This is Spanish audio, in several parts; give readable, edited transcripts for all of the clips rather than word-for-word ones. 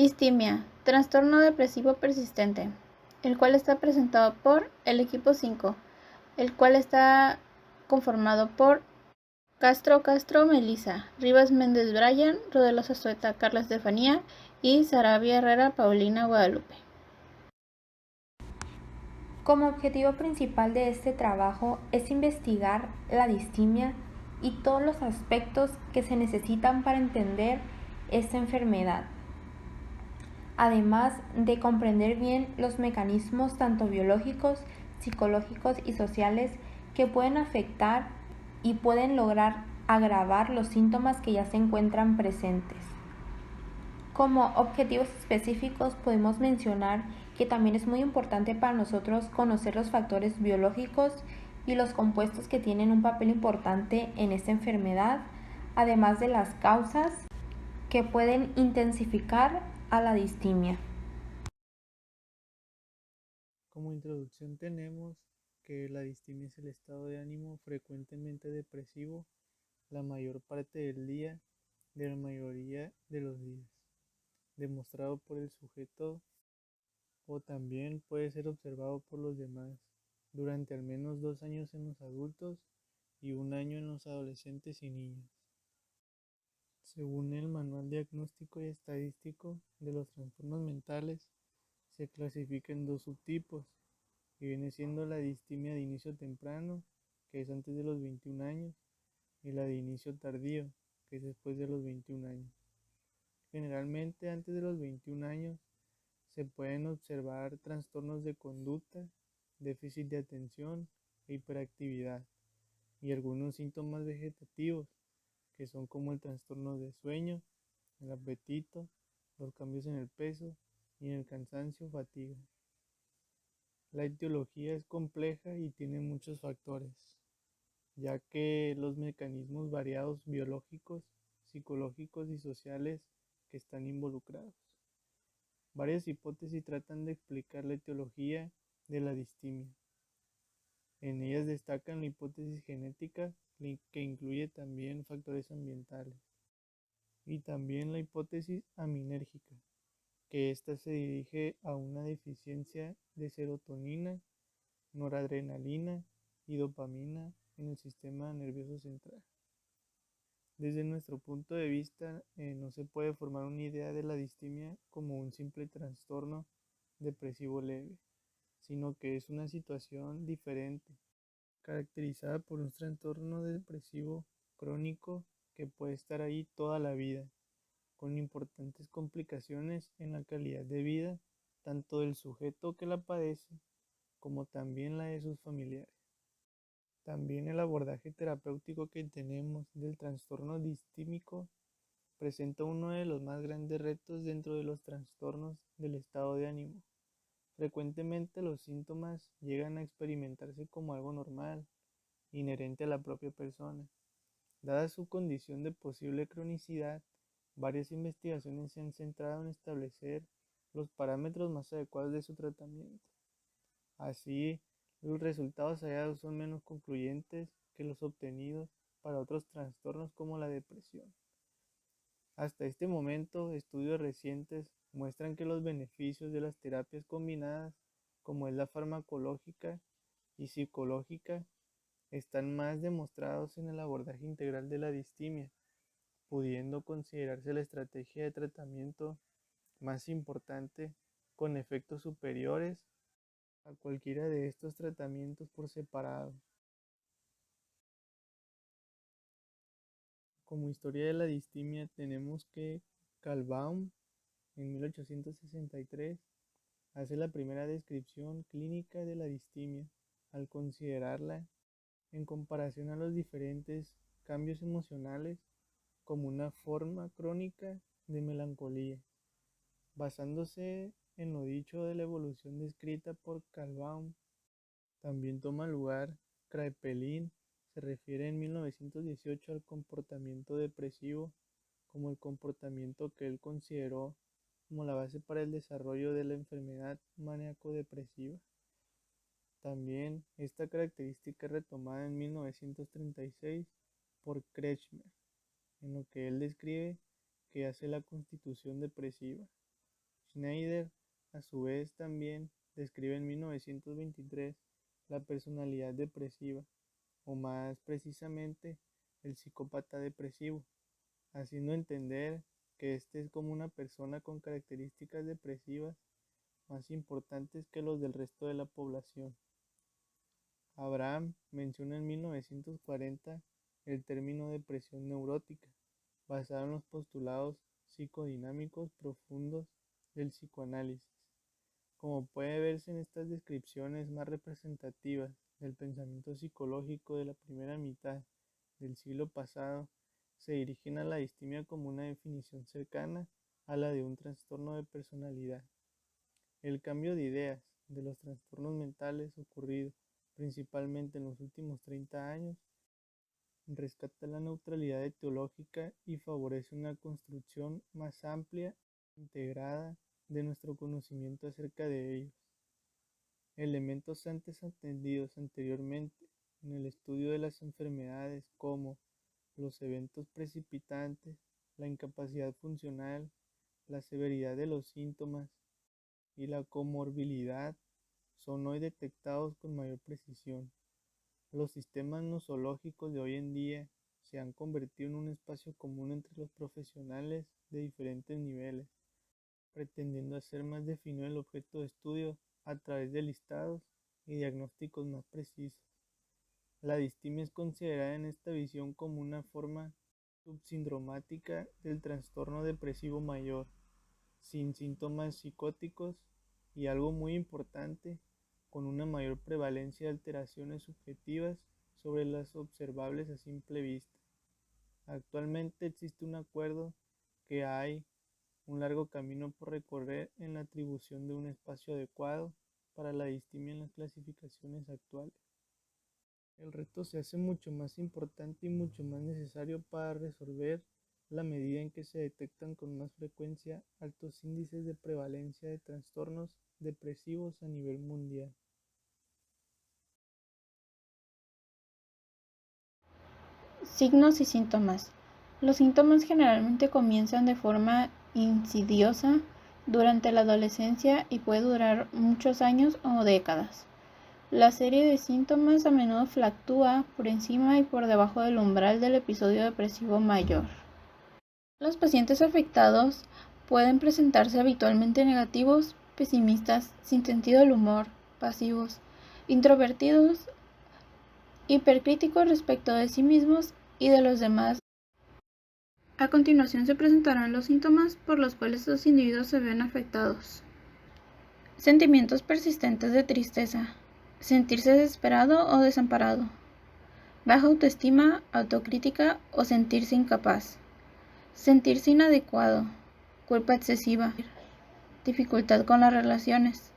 Distimia, trastorno depresivo persistente, el cual está presentado por el equipo 5, el cual está conformado por Castro, Melissa, Rivas Méndez, Brian, Rodelo Zazueta, Carla Estefanía y Sarabia Herrera, Paulina Guadalupe. Como objetivo principal de este trabajo es investigar la distimia y todos los aspectos que se necesitan para entender esta enfermedad, además de comprender bien los mecanismos tanto biológicos, psicológicos y sociales que pueden afectar y pueden lograr agravar los síntomas que ya se encuentran presentes. Como objetivos específicos podemos mencionar que también es muy importante para nosotros conocer los factores biológicos y los compuestos que tienen un papel importante en esta enfermedad, además de las causas que pueden intensificar a la distimia. Como introducción tenemos que la distimia es el estado de ánimo frecuentemente depresivo la mayor parte del día de la mayoría de los días, demostrado por el sujeto o también puede ser observado por los demás durante al menos 2 años en los adultos y 1 año en los adolescentes y niños. Según el Manual Diagnóstico y Estadístico de los Trastornos Mentales, se clasifica en 2 subtipos, que viene siendo la distimia de inicio temprano, que es antes de los 21 años, y la de inicio tardío, que es después de los 21 años. Generalmente antes de los 21 años se pueden observar trastornos de conducta, déficit de atención e hiperactividad, y algunos síntomas vegetativos, que son como el trastorno de sueño, el apetito, los cambios en el peso y en el cansancio o fatiga. La etiología es compleja y tiene muchos factores, ya que los mecanismos variados biológicos, psicológicos y sociales que están involucrados. Varias hipótesis tratan de explicar la etiología de la distimia. En ellas destacan la hipótesis genética, que incluye también factores ambientales, y también la hipótesis aminérgica, que ésta se dirige a una deficiencia de serotonina, noradrenalina y dopamina en el sistema nervioso central. Desde nuestro punto de vista, no se puede formar una idea de la distimia como un simple trastorno depresivo leve, sino que es una situación diferente, caracterizada por un trastorno depresivo crónico que puede estar ahí toda la vida, con importantes complicaciones en la calidad de vida tanto del sujeto que la padece como también la de sus familiares. También el abordaje terapéutico que tenemos del trastorno distímico presenta uno de los más grandes retos dentro de los trastornos del estado de ánimo. Frecuentemente los síntomas llegan a experimentarse como algo normal, inherente a la propia persona. Dada su condición de posible cronicidad, varias investigaciones se han centrado en establecer los parámetros más adecuados de su tratamiento. Así, los resultados hallados son menos concluyentes que los obtenidos para otros trastornos como la depresión. Hasta este momento, estudios recientes muestran que los beneficios de las terapias combinadas, como es la farmacológica y psicológica, están más demostrados en el abordaje integral de la distimia, pudiendo considerarse la estrategia de tratamiento más importante con efectos superiores a cualquiera de estos tratamientos por separado. Como historia de la distimia tenemos que Carl Baum en 1863 hace la primera descripción clínica de la distimia al considerarla en comparación a los diferentes cambios emocionales como una forma crónica de melancolía. Basándose en lo dicho de la evolución descrita por Carl Baum, también toma lugar Kraepelin, se refiere en 1918 al comportamiento depresivo como el comportamiento que él consideró como la base para el desarrollo de la enfermedad maníaco-depresiva. También esta característica es retomada en 1936 por Kretschmer, en lo que él describe que hace la constitución depresiva. Schneider, a su vez, también describe en 1923 la personalidad depresiva, o más precisamente, el psicópata depresivo, haciendo entender que este es como una persona con características depresivas más importantes que los del resto de la población. Abraham menciona en 1940 el término depresión neurótica, basado en los postulados psicodinámicos profundos del psicoanálisis. Como puede verse en estas descripciones más representativas del pensamiento psicológico de la primera mitad del siglo pasado, se dirigen a la distimia como una definición cercana a la de un trastorno de personalidad. El cambio de ideas de los trastornos mentales ocurrido principalmente en los últimos 30 años rescata la neutralidad etiológica y favorece una construcción más amplia e integrada de nuestro conocimiento acerca de ellos. Elementos antes atendidos anteriormente en el estudio de las enfermedades como los eventos precipitantes, la incapacidad funcional, la severidad de los síntomas y la comorbilidad son hoy detectados con mayor precisión. Los sistemas nosológicos de hoy en día se han convertido en un espacio común entre los profesionales de diferentes niveles, pretendiendo hacer más definido el objeto de estudio a través de listados y diagnósticos más precisos. La distimia es considerada en esta visión como una forma subsindromática del trastorno depresivo mayor, sin síntomas psicóticos y, algo muy importante, con una mayor prevalencia de alteraciones subjetivas sobre las observables a simple vista. Actualmente existe un acuerdo que hay un largo camino por recorrer en la atribución de un espacio adecuado para la distimia en las clasificaciones actuales. El reto se hace mucho más importante y mucho más necesario para resolver la medida en que se detectan con más frecuencia altos índices de prevalencia de trastornos depresivos a nivel mundial. Signos y síntomas. Los síntomas generalmente comienzan de forma insidiosa durante la adolescencia y puede durar muchos años o décadas. La serie de síntomas a menudo fluctúa por encima y por debajo del umbral del episodio depresivo mayor. Los pacientes afectados pueden presentarse habitualmente negativos, pesimistas, sin sentido del humor, pasivos, introvertidos, hipercríticos respecto de sí mismos y de los demás. A continuación se presentarán los síntomas por los cuales los individuos se ven afectados. Sentimientos persistentes de tristeza, sentirse desesperado o desamparado, baja autoestima, autocrítica o sentirse incapaz, sentirse inadecuado, culpa excesiva, dificultad con las relaciones,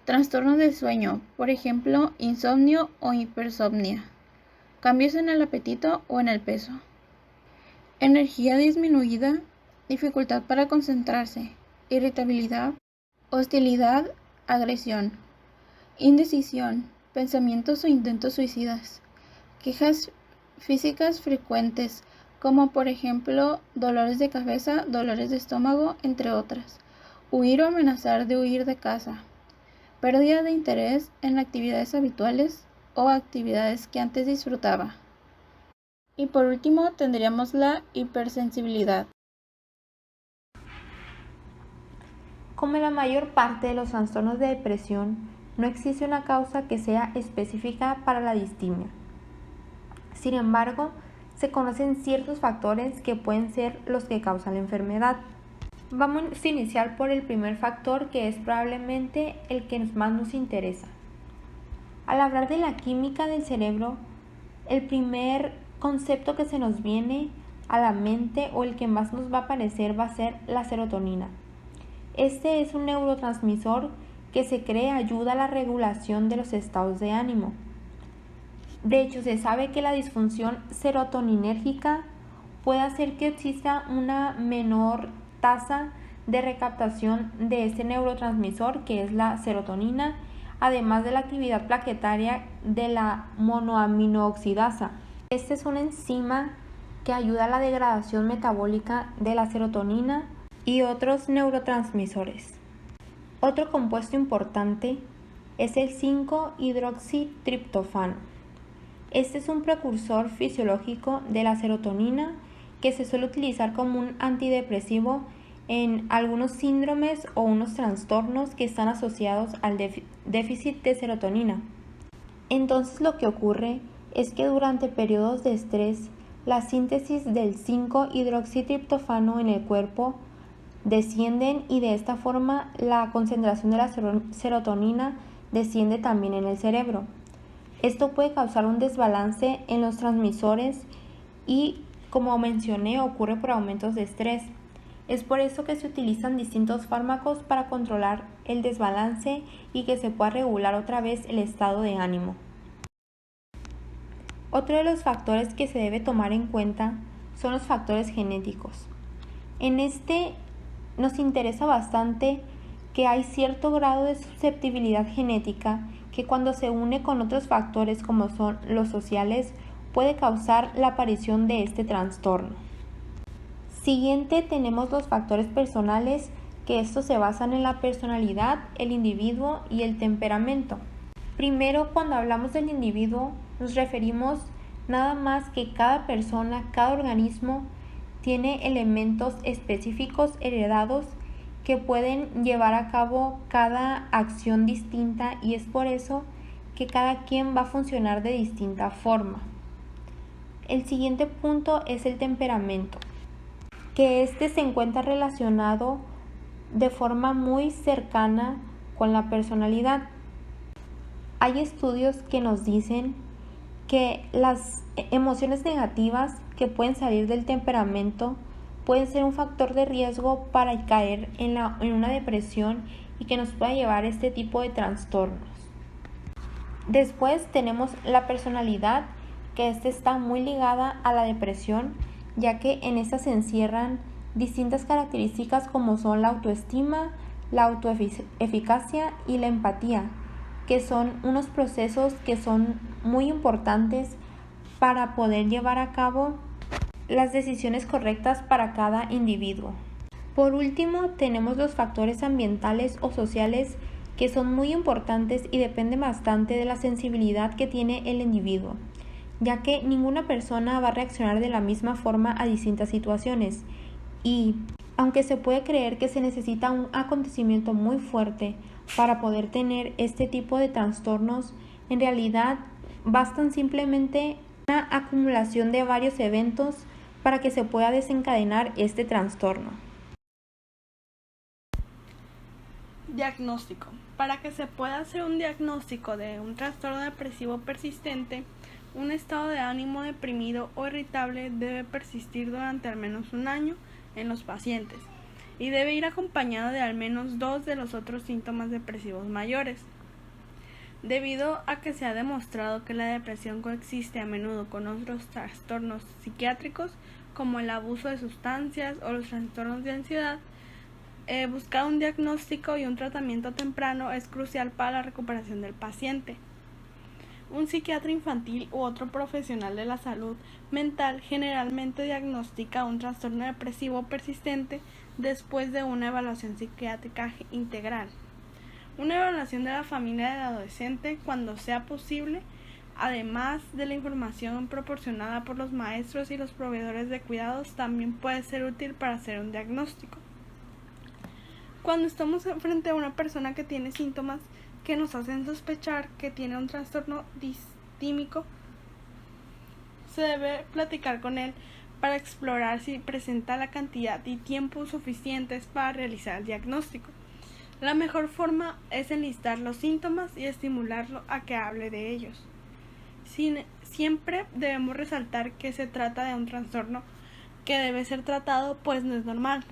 trastorno del sueño, por ejemplo, insomnio o hipersomnia, cambios en el apetito o en el peso, energía disminuida, dificultad para concentrarse, irritabilidad, hostilidad, agresión, indecisión, pensamientos o intentos suicidas, quejas físicas frecuentes, como por ejemplo dolores de cabeza, dolores de estómago, entre otras, huir o amenazar de huir de casa, pérdida de interés en actividades habituales o actividades que antes disfrutaba. Y por último tendríamos la hipersensibilidad. Como en la mayor parte de los trastornos de depresión, no existe una causa que sea específica para la distimia. Sin embargo, se conocen ciertos factores que pueden ser los que causan la enfermedad. Vamos a iniciar por el primer factor, que es probablemente el que más nos interesa. Al hablar de la química del cerebro, el primer concepto que se nos viene a la mente, o el que más nos va a aparecer, va a ser la serotonina. Este es un neurotransmisor que se cree ayuda a la regulación de los estados de ánimo. De hecho, se sabe que la disfunción serotoninérgica puede hacer que exista una menor tasa de recaptación de este neurotransmisor, que es la serotonina, además de la actividad plaquetaria de la monoaminooxidasa. Este es una enzima que ayuda a la degradación metabólica de la serotonina y otros neurotransmisores. Otro compuesto importante es el 5-hidroxitriptofano. Este es un precursor fisiológico de la serotonina que se suele utilizar como un antidepresivo en algunos síndromes o unos trastornos que están asociados al déficit de serotonina. Entonces lo que ocurre es que durante periodos de estrés, la síntesis del 5-hidroxitriptofano en el cuerpo descienden y de esta forma la concentración de la serotonina desciende también en el cerebro. Esto puede causar un desbalance en los transmisores y, como mencioné, ocurre por aumentos de estrés. Es por eso que se utilizan distintos fármacos para controlar el desbalance y que se pueda regular otra vez el estado de ánimo. Otro de los factores que se debe tomar en cuenta son los factores genéticos. En este nos interesa bastante que hay cierto grado de susceptibilidad genética que cuando se une con otros factores como son los sociales puede causar la aparición de este trastorno. Siguiente tenemos los factores personales, que estos se basan en la personalidad, el individuo y el temperamento. Primero, cuando hablamos del individuo, nos referimos nada más que cada persona, cada organismo tiene elementos específicos heredados que pueden llevar a cabo cada acción distinta y es por eso que cada quien va a funcionar de distinta forma. El siguiente punto es el temperamento, que este se encuentra relacionado de forma muy cercana con la personalidad. Hay estudios que nos dicen que las emociones negativas que pueden salir del temperamento pueden ser un factor de riesgo para caer en una depresión y que nos pueda llevar a este tipo de trastornos. Después tenemos la personalidad, que está muy ligada a la depresión, ya que en esta se encierran distintas características como son la autoestima, la autoeficacia y la empatía, que son unos procesos que son muy importantes para poder llevar a cabo las decisiones correctas para cada individuo. Por último, tenemos los factores ambientales o sociales que son muy importantes y dependen bastante de la sensibilidad que tiene el individuo, ya que ninguna persona va a reaccionar de la misma forma a distintas situaciones y aunque se puede creer que se necesita un acontecimiento muy fuerte para poder tener este tipo de trastornos, en realidad bastan simplemente una acumulación de varios eventos para que se pueda desencadenar este trastorno. Diagnóstico. Para que se pueda hacer un diagnóstico de un trastorno depresivo persistente, un estado de ánimo deprimido o irritable debe persistir durante al menos un año en los pacientes y debe ir acompañado de al menos 2 de los otros síntomas depresivos mayores. Debido a que se ha demostrado que la depresión coexiste a menudo con otros trastornos psiquiátricos como el abuso de sustancias o los trastornos de ansiedad, buscar un diagnóstico y un tratamiento temprano es crucial para la recuperación del paciente. Un psiquiatra infantil u otro profesional de la salud mental generalmente diagnostica un trastorno depresivo persistente después de una evaluación psiquiátrica integral. Una evaluación de la familia del adolescente, cuando sea posible, además de la información proporcionada por los maestros y los proveedores de cuidados, también puede ser útil para hacer un diagnóstico. Cuando estamos frente a una persona que tiene síntomas que nos hacen sospechar que tiene un trastorno distímico, se debe platicar con él para explorar si presenta la cantidad y tiempo suficientes para realizar el diagnóstico. La mejor forma es enlistar los síntomas y estimularlo a que hable de ellos. Siempre debemos resaltar que se trata de un trastorno que debe ser tratado, pues no es normal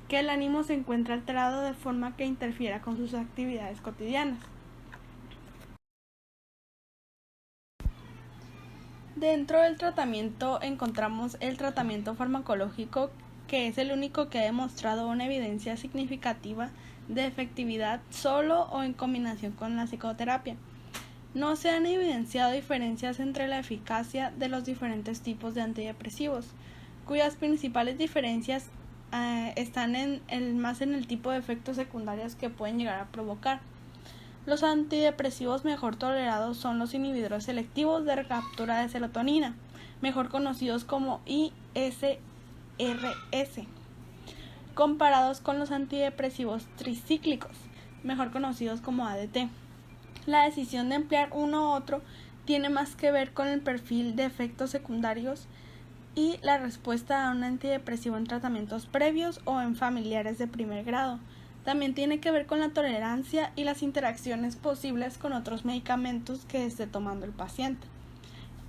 que el ánimo se encuentre alterado de forma que interfiera con sus actividades cotidianas. Dentro del tratamiento encontramos el tratamiento farmacológico, que es el único que ha demostrado una evidencia significativa de efectividad solo o en combinación con la psicoterapia. No se han evidenciado diferencias entre la eficacia de los diferentes tipos de antidepresivos, cuyas principales diferencias están más en el tipo de efectos secundarios que pueden llegar a provocar. Los antidepresivos mejor tolerados son los inhibidores selectivos de recaptura de serotonina, mejor conocidos como ISRS, comparados con los antidepresivos tricíclicos, mejor conocidos como ADT. La decisión de emplear uno u otro tiene más que ver con el perfil de efectos secundarios y la respuesta a un antidepresivo en tratamientos previos o en familiares de primer grado. También tiene que ver con la tolerancia y las interacciones posibles con otros medicamentos que esté tomando el paciente.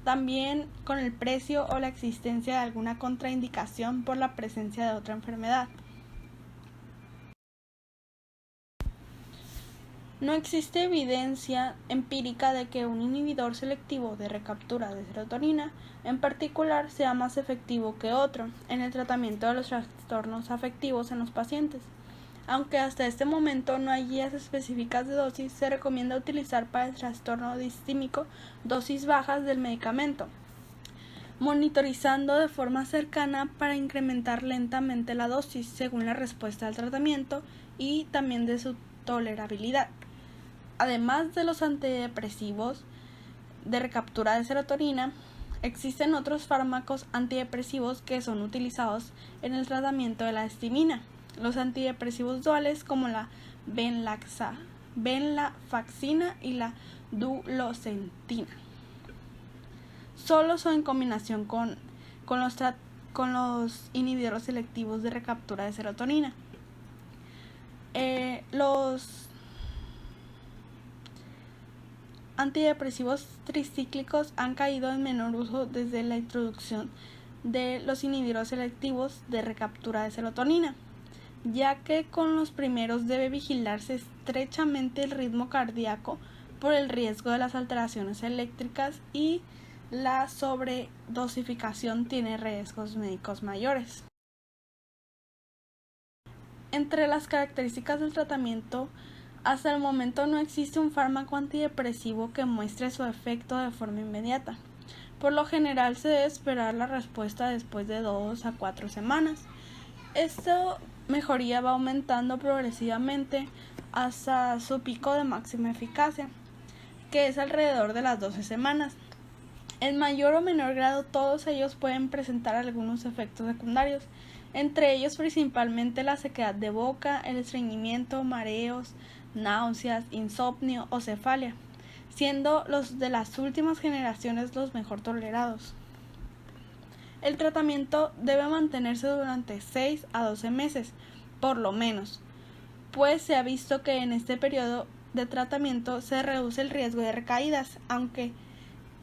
También con el precio o la existencia de alguna contraindicación por la presencia de otra enfermedad. No existe evidencia empírica de que un inhibidor selectivo de recaptura de serotonina en particular sea más efectivo que otro en el tratamiento de los trastornos afectivos en los pacientes. Aunque hasta este momento no hay guías específicas de dosis, se recomienda utilizar para el trastorno distímico dosis bajas del medicamento, monitorizando de forma cercana para incrementar lentamente la dosis según la respuesta al tratamiento y también de su tolerabilidad. Además de los antidepresivos de recaptura de serotonina, existen otros fármacos antidepresivos que son utilizados en el tratamiento de la histamina. Los antidepresivos duales como la venlafaxina y la duloxetina, solo son en combinación con los inhibidores selectivos de recaptura de serotonina. Los antidepresivos tricíclicos han caído en menor uso desde la introducción de los inhibidores selectivos de recaptura de serotonina, ya que con los primeros debe vigilarse estrechamente el ritmo cardíaco por el riesgo de las alteraciones eléctricas y la sobredosificación tiene riesgos médicos mayores. Entre las características del tratamiento, hasta el momento no existe un fármaco antidepresivo que muestre su efecto de forma inmediata. Por lo general se debe esperar la respuesta después de 2 a 4 semanas. Esta mejoría va aumentando progresivamente hasta su pico de máxima eficacia, que es alrededor de las 12 semanas. En mayor o menor grado, todos ellos pueden presentar algunos efectos secundarios, entre ellos principalmente la sequedad de boca, el estreñimiento, mareos, náuseas, insomnio o cefalia, siendo los de las últimas generaciones los mejor tolerados. El tratamiento debe mantenerse durante 6 a 12 meses, por lo menos, pues se ha visto que en este periodo de tratamiento se reduce el riesgo de recaídas. Aunque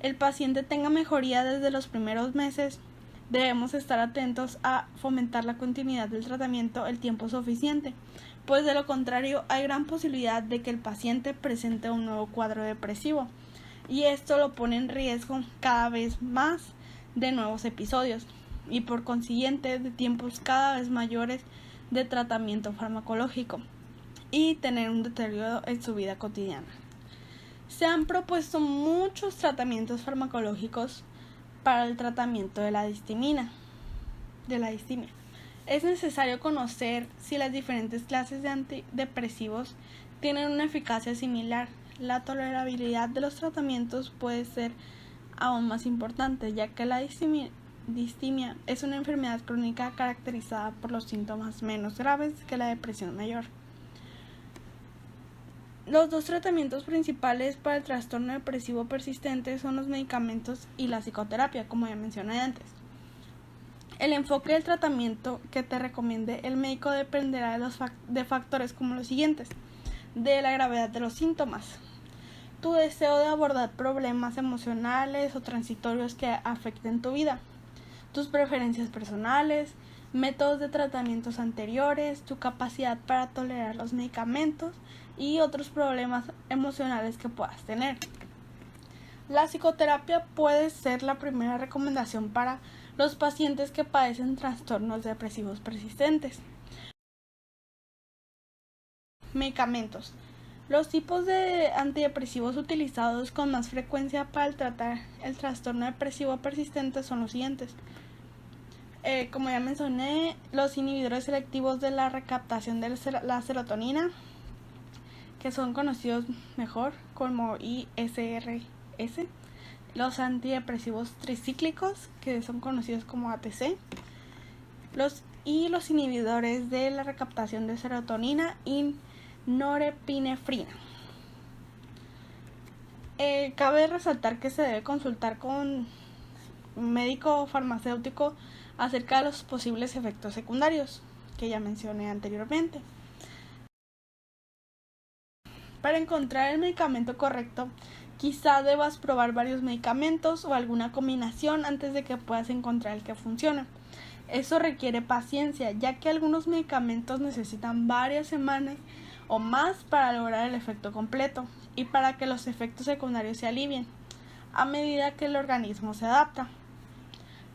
el paciente tenga mejoría desde los primeros meses, debemos estar atentos a fomentar la continuidad del tratamiento el tiempo suficiente, pues de lo contrario hay gran posibilidad de que el paciente presente un nuevo cuadro depresivo, y esto lo pone en riesgo cada vez más de nuevos episodios y por consiguiente de tiempos cada vez mayores de tratamiento farmacológico y tener un deterioro en su vida cotidiana. Se han propuesto muchos tratamientos farmacológicos para el tratamiento de la distimia. Es necesario conocer si las diferentes clases de antidepresivos tienen una eficacia similar. La tolerabilidad de los tratamientos puede ser aún más importante, ya que la distimia es una enfermedad crónica caracterizada por los síntomas menos graves que la depresión mayor. Los dos tratamientos principales para el trastorno depresivo persistente son los medicamentos y la psicoterapia, como ya mencioné antes. El enfoque del tratamiento que te recomiende el médico dependerá de factores como los siguientes: de la gravedad de los síntomas, tu deseo de abordar problemas emocionales o transitorios que afecten tu vida, tus preferencias personales, métodos de tratamientos anteriores, tu capacidad para tolerar los medicamentos y otros problemas emocionales que puedas tener. La psicoterapia puede ser la primera recomendación para los pacientes que padecen trastornos depresivos persistentes. Medicamentos. Los tipos de antidepresivos utilizados con más frecuencia para tratar el trastorno depresivo persistente son los siguientes: como ya mencioné, los inhibidores selectivos de la recaptación de la serotonina, que son conocidos mejor como ISRS, los antidepresivos tricíclicos, que son conocidos como ATC, y los inhibidores de la recaptación de serotonina y norepinefrina. Cabe resaltar que se debe consultar con un médico o farmacéutico acerca de los posibles efectos secundarios que ya mencioné anteriormente. Para encontrar el medicamento correcto, quizá debas probar varios medicamentos o alguna combinación antes de que puedas encontrar el que funcione. Eso requiere paciencia, ya que algunos medicamentos necesitan varias semanas o más para lograr el efecto completo y para que los efectos secundarios se alivien a medida que el organismo se adapta.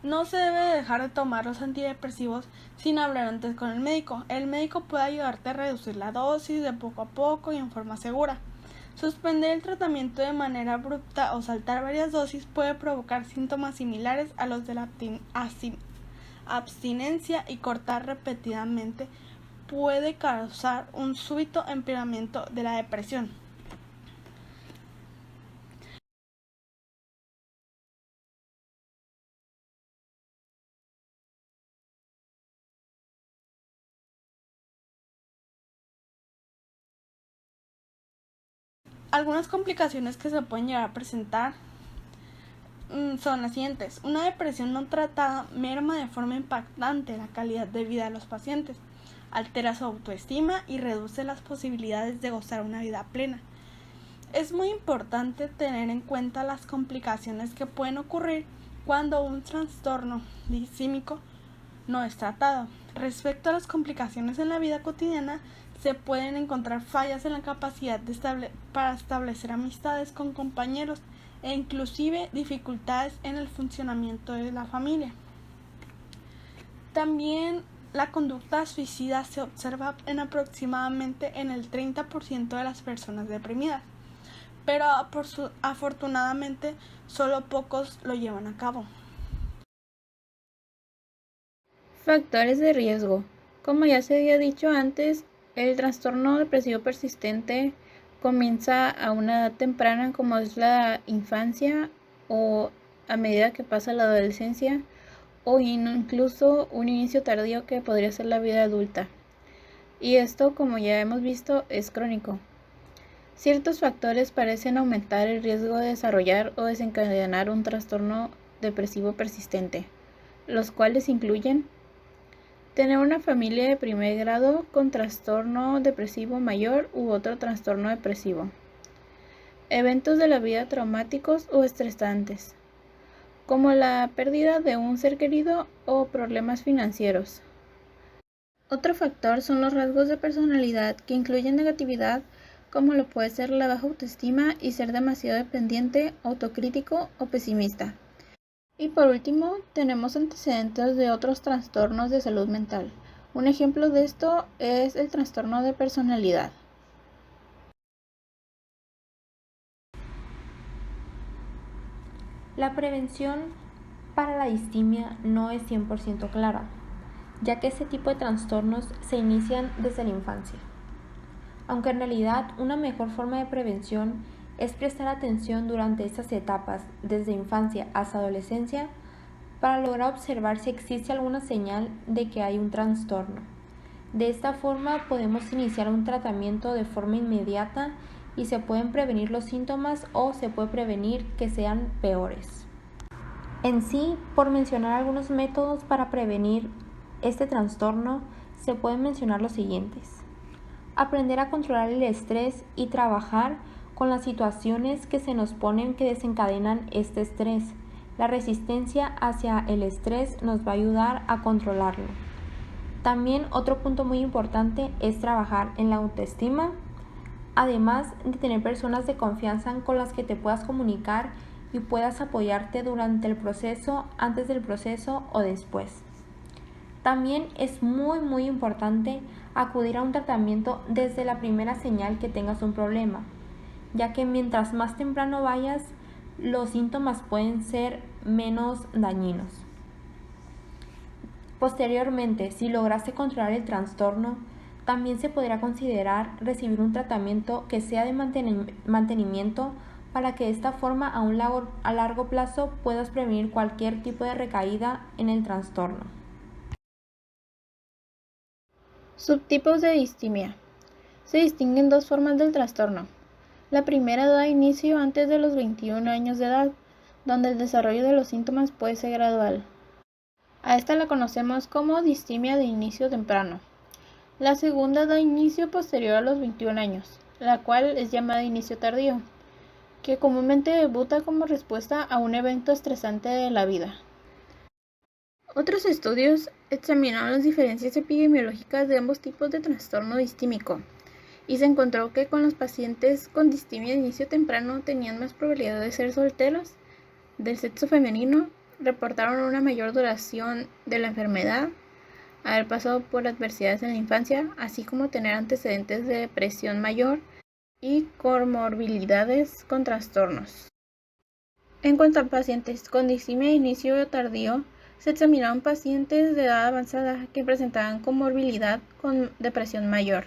No se debe dejar de tomar los antidepresivos sin hablar antes con el médico. El médico puede ayudarte a reducir la dosis de poco a poco y en forma segura. Suspender el tratamiento de manera abrupta o saltar varias dosis puede provocar síntomas similares a los de la abstinencia, y cortar repetidamente puede causar un súbito empeoramiento de la depresión. Algunas complicaciones que se pueden llegar a presentar son las siguientes. Una depresión no tratada merma de forma impactante la calidad de vida de los pacientes, altera su autoestima y reduce las posibilidades de gozar una vida plena. Es muy importante tener en cuenta las complicaciones que pueden ocurrir cuando un trastorno disímico no es tratado. Respecto a las complicaciones en la vida cotidiana, se pueden encontrar fallas en la capacidad para establecer amistades con compañeros e inclusive dificultades en el funcionamiento de la familia. También la conducta suicida se observa en aproximadamente en el 30% de las personas deprimidas, pero afortunadamente solo pocos lo llevan a cabo. Factores de riesgo. Como ya se había dicho antes, el trastorno depresivo persistente comienza a una edad temprana, como es la infancia, o a medida que pasa la adolescencia, o incluso un inicio tardío que podría ser la vida adulta. Y esto, como ya hemos visto, es crónico. Ciertos factores parecen aumentar el riesgo de desarrollar o desencadenar un trastorno depresivo persistente, los cuales incluyen tener una familia de primer grado con trastorno depresivo mayor u otro trastorno depresivo. Eventos de la vida traumáticos o estresantes, como la pérdida de un ser querido o problemas financieros. Otro factor son los rasgos de personalidad que incluyen negatividad, como lo puede ser la baja autoestima y ser demasiado dependiente, autocrítico o pesimista. Y por último, tenemos antecedentes de otros trastornos de salud mental. Un ejemplo de esto es el trastorno de personalidad. La prevención para la distimia no es 100% clara, ya que este tipo de trastornos se inician desde la infancia. Aunque en realidad una mejor forma de prevención es prestar atención durante estas etapas, desde infancia hasta adolescencia, para lograr observar si existe alguna señal de que hay un trastorno. De esta forma podemos iniciar un tratamiento de forma inmediata y se pueden prevenir los síntomas o se puede prevenir que sean peores. En sí, por mencionar algunos métodos para prevenir este trastorno, se pueden mencionar los siguientes. Aprender a controlar el estrés y trabajar con las situaciones que se nos ponen que desencadenan este estrés. La resistencia hacia el estrés nos va a ayudar a controlarlo. También otro punto muy importante es trabajar en la autoestima, además de tener personas de confianza con las que te puedas comunicar y puedas apoyarte durante el proceso, antes del proceso o después. También es muy importante acudir a un tratamiento desde la primera señal que tengas un problema, ya que mientras más temprano vayas, los síntomas pueden ser menos dañinos. Posteriormente, si lograste controlar el trastorno, también se podrá considerar recibir un tratamiento que sea de mantenimiento para que de esta forma a largo plazo puedas prevenir cualquier tipo de recaída en el trastorno. Subtipos de distimia. Se distinguen dos formas del trastorno. La primera da inicio antes de los 21 años de edad, donde el desarrollo de los síntomas puede ser gradual. A esta la conocemos como distimia de inicio temprano. La segunda da inicio posterior a los 21 años, la cual es llamada inicio tardío, que comúnmente debuta como respuesta a un evento estresante de la vida. Otros estudios examinaron las diferencias epidemiológicas de ambos tipos de trastorno distímico, y se encontró que con los pacientes con distimia de inicio temprano tenían más probabilidad de ser solteros, del sexo femenino, reportaron una mayor duración de la enfermedad, haber pasado por adversidades en la infancia, así como tener antecedentes de depresión mayor y comorbilidades con trastornos. En cuanto a pacientes con distimia de inicio tardío, se examinaron pacientes de edad avanzada que presentaban comorbilidad con depresión mayor.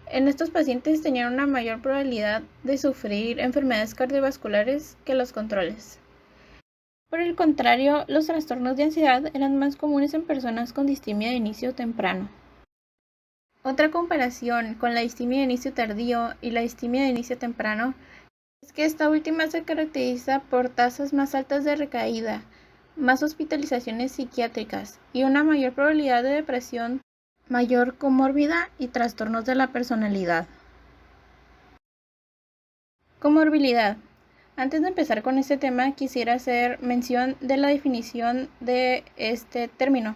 En estos pacientes tenían una mayor probabilidad de sufrir enfermedades cardiovasculares que los controles. Por el contrario, los trastornos de ansiedad eran más comunes en personas con distimia de inicio temprano. Otra comparación con la distimia de inicio tardío y la distimia de inicio temprano es que esta última se caracteriza por tasas más altas de recaída, más hospitalizaciones psiquiátricas y una mayor probabilidad de depresión, mayor comorbilidad y trastornos de la personalidad. Comorbilidad. Antes de empezar con este tema, quisiera hacer mención de la definición de este término,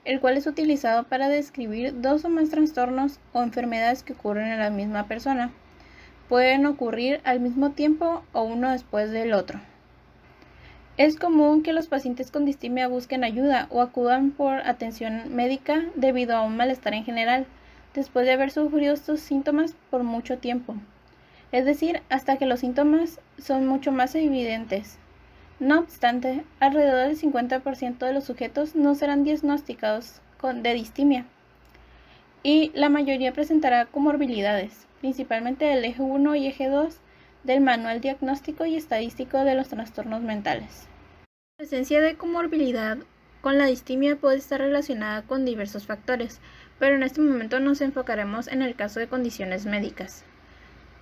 el cual es utilizado para describir dos o más trastornos o enfermedades que ocurren en la misma persona. Pueden ocurrir al mismo tiempo o uno después del otro. Es común que los pacientes con distimia busquen ayuda o acudan por atención médica debido a un malestar en general, después de haber sufrido estos síntomas por mucho tiempo. Es decir, hasta que los síntomas son mucho más evidentes. No obstante, alrededor del 50% de los sujetos no serán diagnosticados de distimia, y la mayoría presentará comorbilidades, principalmente del eje 1 y eje 2 del Manual Diagnóstico y Estadístico de los Trastornos Mentales. La presencia de comorbilidad con la distimia puede estar relacionada con diversos factores, pero en este momento nos enfocaremos en el caso de condiciones médicas.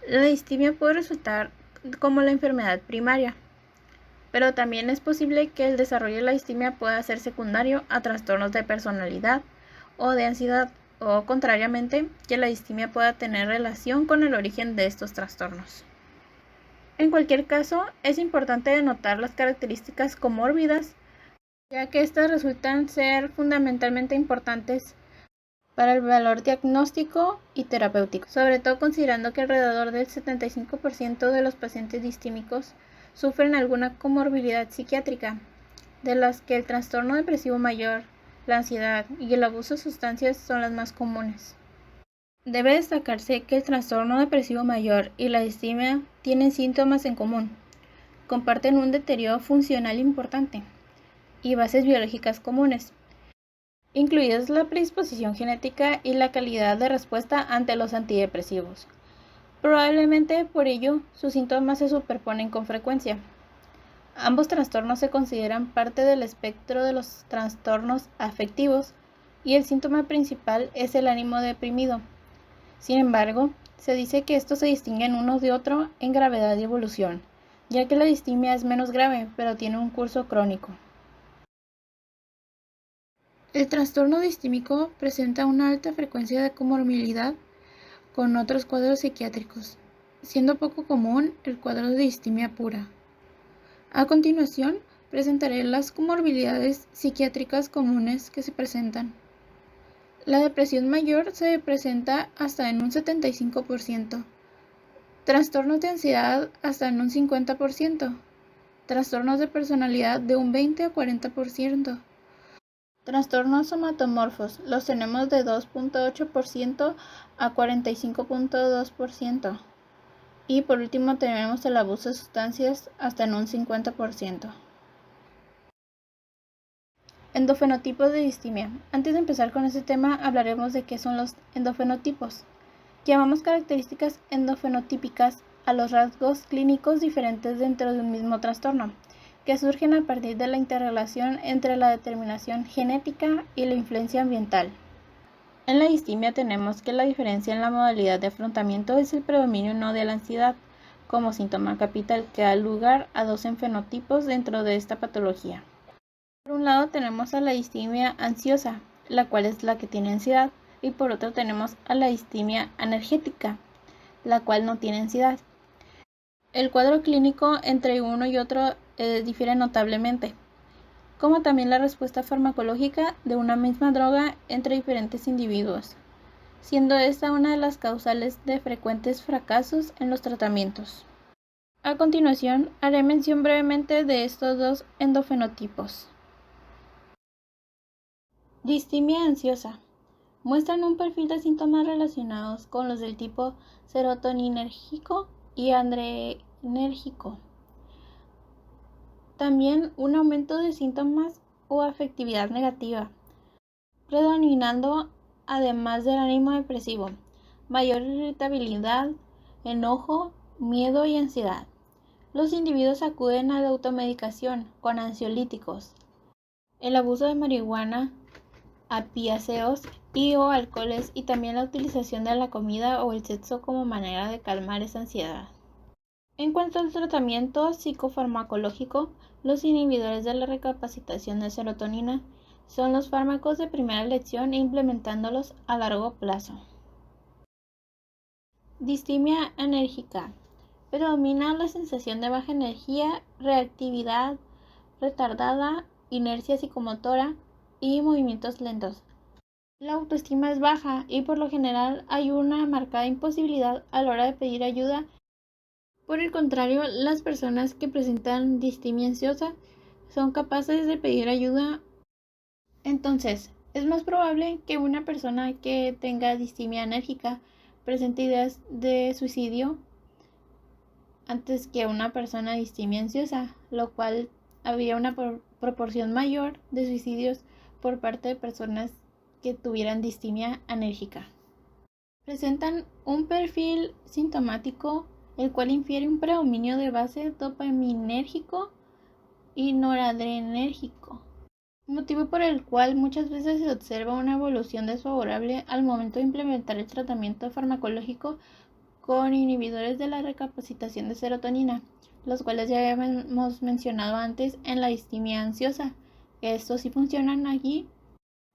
La distimia puede resultar como la enfermedad primaria, pero también es posible que el desarrollo de la distimia pueda ser secundario a trastornos de personalidad o de ansiedad, o contrariamente, que la distimia pueda tener relación con el origen de estos trastornos. En cualquier caso, es importante denotar las características comórbidas, ya que estas resultan ser fundamentalmente importantes para el valor diagnóstico y terapéutico, sobre todo considerando que alrededor del 75% de los pacientes distímicos sufren alguna comorbilidad psiquiátrica, de las que el trastorno depresivo mayor, la ansiedad y el abuso de sustancias son las más comunes. Debe destacarse que el trastorno depresivo mayor y la distimia tienen síntomas en común, comparten un deterioro funcional importante y bases biológicas comunes, incluidas la predisposición genética y la calidad de respuesta ante los antidepresivos. Probablemente por ello sus síntomas se superponen con frecuencia. Ambos trastornos se consideran parte del espectro de los trastornos afectivos y el síntoma principal es el ánimo deprimido. Sin embargo, se dice que estos se distinguen uno de otro en gravedad y evolución, ya que la distimia es menos grave, pero tiene un curso crónico. El trastorno distímico presenta una alta frecuencia de comorbilidad con otros cuadros psiquiátricos, siendo poco común el cuadro de distimia pura. A continuación, presentaré las comorbilidades psiquiátricas comunes que se presentan. La depresión mayor se presenta hasta en un 75%, trastornos de ansiedad hasta en un 50%, trastornos de personalidad de un 20 a 40%. Trastornos somatomorfos los tenemos de 2.8% a 45.2%. Y por último tenemos el abuso de sustancias hasta en un 50%. Endofenotipos de distimia. Antes de empezar con este tema, hablaremos de qué son los endofenotipos. Llamamos características endofenotípicas a los rasgos clínicos diferentes dentro de un mismo trastorno, que surgen a partir de la interrelación entre la determinación genética y la influencia ambiental. En la distimia tenemos que la diferencia en la modalidad de afrontamiento es el predominio no de la ansiedad, como síntoma capital que da lugar a dos fenotipos dentro de esta patología. Por un lado tenemos a la distimia ansiosa, la cual es la que tiene ansiedad, y por otro tenemos a la distimia anergética, la cual no tiene ansiedad. El cuadro clínico entre uno y otro difiere notablemente, como también la respuesta farmacológica de una misma droga entre diferentes individuos, siendo esta una de las causales de frecuentes fracasos en los tratamientos. A continuación, haré mención brevemente de estos dos endofenotipos. Distimia ansiosa. Muestran un perfil de síntomas relacionados con los del tipo serotoninérgico y adrenérgico. También un aumento de síntomas o afectividad negativa, predominando además del ánimo depresivo, mayor irritabilidad, enojo, miedo y ansiedad. Los individuos acuden a la automedicación con ansiolíticos, el abuso de marihuana, opiáceos y o alcoholes y también la utilización de la comida o el sexo como manera de calmar esa ansiedad. En cuanto al tratamiento psicofarmacológico, los inhibidores de la recapacitación de serotonina son los fármacos de primera elección implementándolos a largo plazo. Distimia enérgica. Predomina la sensación de baja energía, reactividad retardada, inercia psicomotora y movimientos lentos. La autoestima es baja y por lo general hay una marcada imposibilidad a la hora de pedir ayuda. Por el contrario, las personas que presentan distimia ansiosa son capaces de pedir ayuda. Entonces, es más probable que una persona que tenga distimia enérgica presente ideas de suicidio antes que una persona distimia ansiosa, lo cual habría una proporción mayor de suicidios por parte de personas que tuvieran distimia enérgica. Presentan un perfil sintomático el cual infiere un predominio de base dopaminérgico y noradrenérgico, motivo por el cual muchas veces se observa una evolución desfavorable al momento de implementar el tratamiento farmacológico con inhibidores de la recapacitación de serotonina, los cuales ya habíamos mencionado antes en la distimia ansiosa. Estos sí funcionan aquí,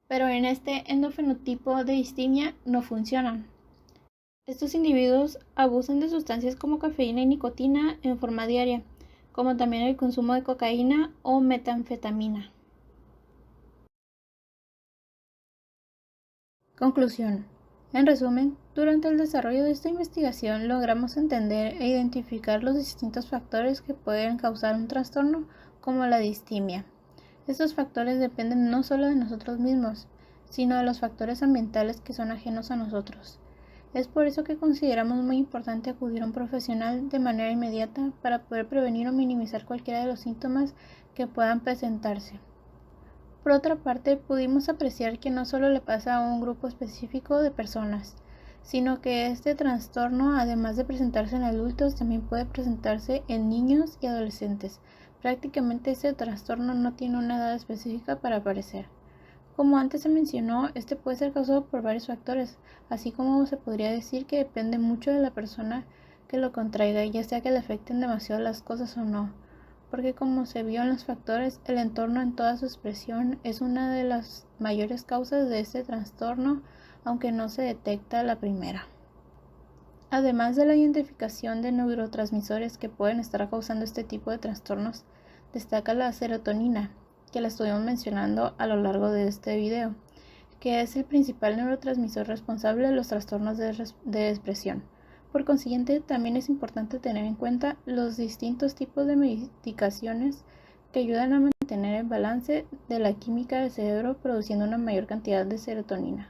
pero en este endofenotipo de distimia no funcionan. Estos individuos abusan de sustancias como cafeína y nicotina en forma diaria, como también el consumo de cocaína o metanfetamina. Conclusión. En resumen, durante el desarrollo de esta investigación logramos entender e identificar los distintos factores que pueden causar un trastorno como la distimia. Estos factores dependen no solo de nosotros mismos, sino de los factores ambientales que son ajenos a nosotros. Es por eso que consideramos muy importante acudir a un profesional de manera inmediata para poder prevenir o minimizar cualquiera de los síntomas que puedan presentarse. Por otra parte, pudimos apreciar que no solo le pasa a un grupo específico de personas, sino que este trastorno, además de presentarse en adultos, también puede presentarse en niños y adolescentes. Prácticamente este trastorno no tiene una edad específica para aparecer. Como antes se mencionó, este puede ser causado por varios factores, así como se podría decir que depende mucho de la persona que lo contraiga, ya sea que le afecten demasiado las cosas o no, porque como se vio en los factores, el entorno en toda su expresión es una de las mayores causas de este trastorno, aunque no se detecta la primera. Además de la identificación de neurotransmisores que pueden estar causando este tipo de trastornos, destaca la serotonina, que la estuvimos mencionando a lo largo de este video, que es el principal neurotransmisor responsable de los trastornos de expresión. Por consiguiente, también es importante tener en cuenta los distintos tipos de medicaciones que ayudan a mantener el balance de la química del cerebro produciendo una mayor cantidad de serotonina.